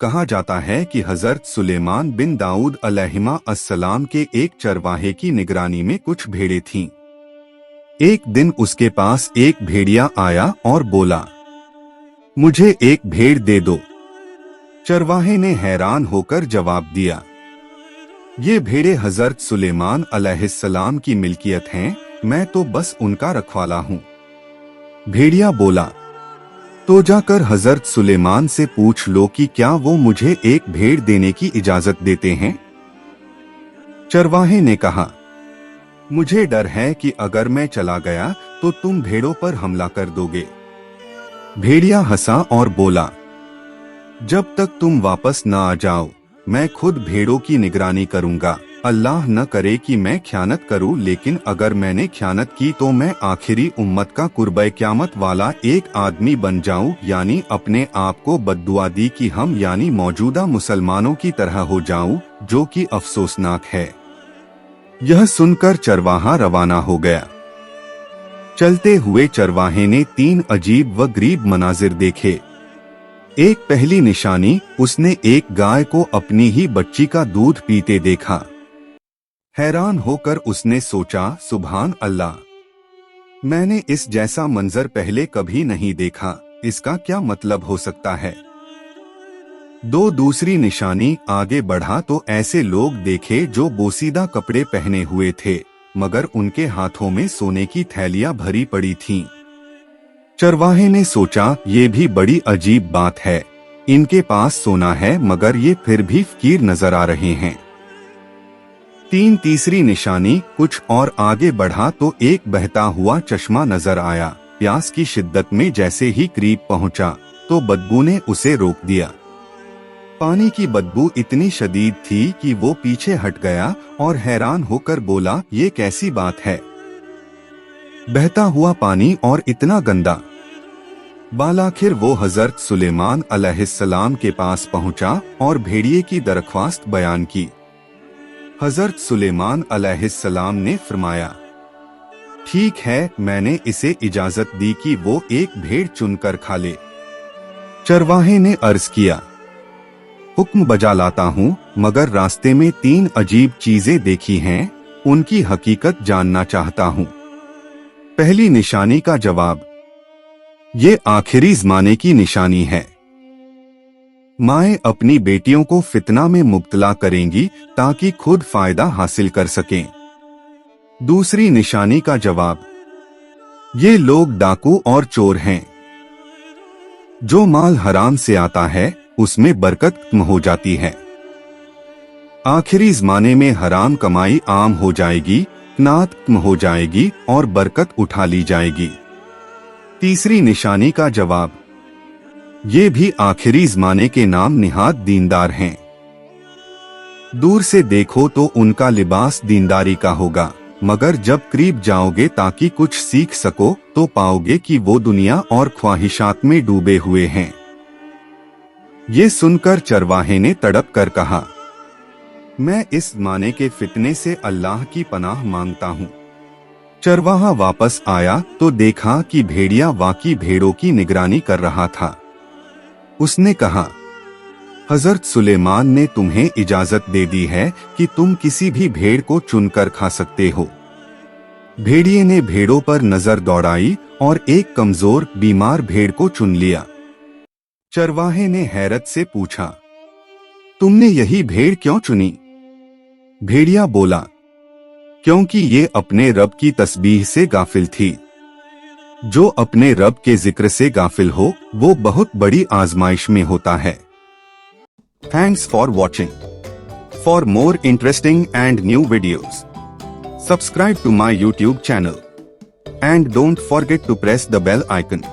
कहा जाता है कि हजरत सुलेमान बिन दाऊद अलैहिस्सलाम के एक चरवाहे की निगरानी में कुछ भेड़ें थीं। एक दिन उसके पास एक भेड़िया आया और बोला, मुझे एक भेड़ दे दो। चरवाहे ने हैरान होकर जवाब दिया, ये भेड़ें हजरत सुलेमान अलैहिस्सलाम की मिल्कियत हैं, मैं तो बस उनका रखवाला हूँ। भेड़िया बोला, तो जाकर हजरत सुलेमान से पूछ लो कि क्या वो मुझे एक भेड़ देने की इजाजत देते हैं। चरवाहे ने कहा, मुझे डर है कि अगर मैं चला गया तो तुम भेड़ों पर हमला कर दोगे। भेड़िया हंसा और बोला, जब तक तुम वापस न आ जाओ मैं खुद भेड़ों की निगरानी करूंगा। अल्लाह न करे कि मैं ख्यानत करूं, लेकिन अगर मैंने ख्यानत की तो मैं आखिरी उम्मत का कुर्बे क़यामत वाला एक आदमी बन जाऊं, यानी अपने आप को बद्दुआ दी कि हम यानी मौजूदा मुसलमानों की तरह हो जाऊं, जो कि अफसोसनाक है। यह सुनकर चरवाहा रवाना हो गया। चलते हुए चरवाहे ने 3 अजीब व गरीब मनाजिर देखे। एक पहली निशानी, उसने एक गाय को अपनी ही बच्ची का दूध पीते देखा। हैरान होकर उसने सोचा, सुभान अल्लाह, मैंने इस जैसा मंजर पहले कभी नहीं देखा, इसका क्या मतलब हो सकता है। दूसरी निशानी, आगे बढ़ा तो ऐसे लोग देखे जो बोसीदा कपड़े पहने हुए थे, मगर उनके हाथों में सोने की थैलियां भरी पड़ी थीं। चरवाहे ने सोचा, ये भी बड़ी अजीब बात है, इनके पास सोना है मगर ये फिर भी फकीर नजर आ रहे हैं। तीसरी निशानी, कुछ और आगे बढ़ा तो एक बहता हुआ चश्मा नजर आया। प्यास की शिद्दत में जैसे ही करीब पहुंचा तो बदबू ने उसे रोक दिया। पानी की बदबू इतनी शदीद थी कि वो पीछे हट गया और हैरान होकर बोला, ये कैसी बात है, बहता हुआ पानी और इतना गंदा। बालाखिर वो हजरत सुलेमान अलैहिस्सलाम के पास पहुंचा और भेड़िए की दरख्वास्त बयान की। हजरत सुलेमान अलैहिस्सलाम ने फरमाया, ठीक है, मैंने इसे इजाजत दी कि वो एक भेड़ चुनकर खा ले। चरवाहे ने अर्ज किया, हुक्म बजा लाता हूँ, मगर रास्ते में 3 अजीब चीजें देखी हैं, उनकी हकीकत जानना चाहता हूँ। पहली निशानी का जवाब, ये आखिरी ज़माने की निशानी है। माएँ अपनी बेटियों को फितना में मुब्तला करेंगी ताकि खुद फायदा हासिल कर सकें। दूसरी निशानी का जवाब, ये लोग डाकू और चोर हैं। जो माल हराम से आता है उसमें बरकत कम हो जाती है। आखिरी ज़माने में हराम कमाई आम हो जाएगी, कनात कम हो जाएगी और बरकत उठा ली जाएगी। तीसरी निशानी का जवाब, ये भी आखिरी ज़माने के नाम निहात दीनदार हैं। दूर से देखो तो उनका लिबास दीनदारी का होगा, मगर जब करीब जाओगे ताकि कुछ सीख सको तो पाओगे कि वो दुनिया और ख्वाहिशात में डूबे हुए हैं। ये सुनकर चरवाहे ने तड़प कर कहा, मैं इस ज़माने के फितने से अल्लाह की पनाह मांगता हूँ। चरवाहा वापस आया तो देखा कि भेड़िया वाकई भेड़ों की निगरानी कर रहा था। उसने कहा, हजरत सुलेमान ने तुम्हें इजाजत दे दी है कि तुम किसी भी भेड़ को चुनकर खा सकते हो। भेड़िए ने भेड़ों पर नजर दौड़ाई और एक कमजोर बीमार भेड़ को चुन लिया। चरवाहे ने हैरत से पूछा, तुमने यही भेड़ क्यों चुनी? भेड़िया बोला, क्योंकि ये अपने रब की तस्बीह से गाफिल थी। जो अपने रब के जिक्र से गाफिल हो वो बहुत बड़ी आजमाइश में होता है। Thanks for watching. For more interesting and new videos, subscribe to my YouTube channel and don't forget to press the bell icon.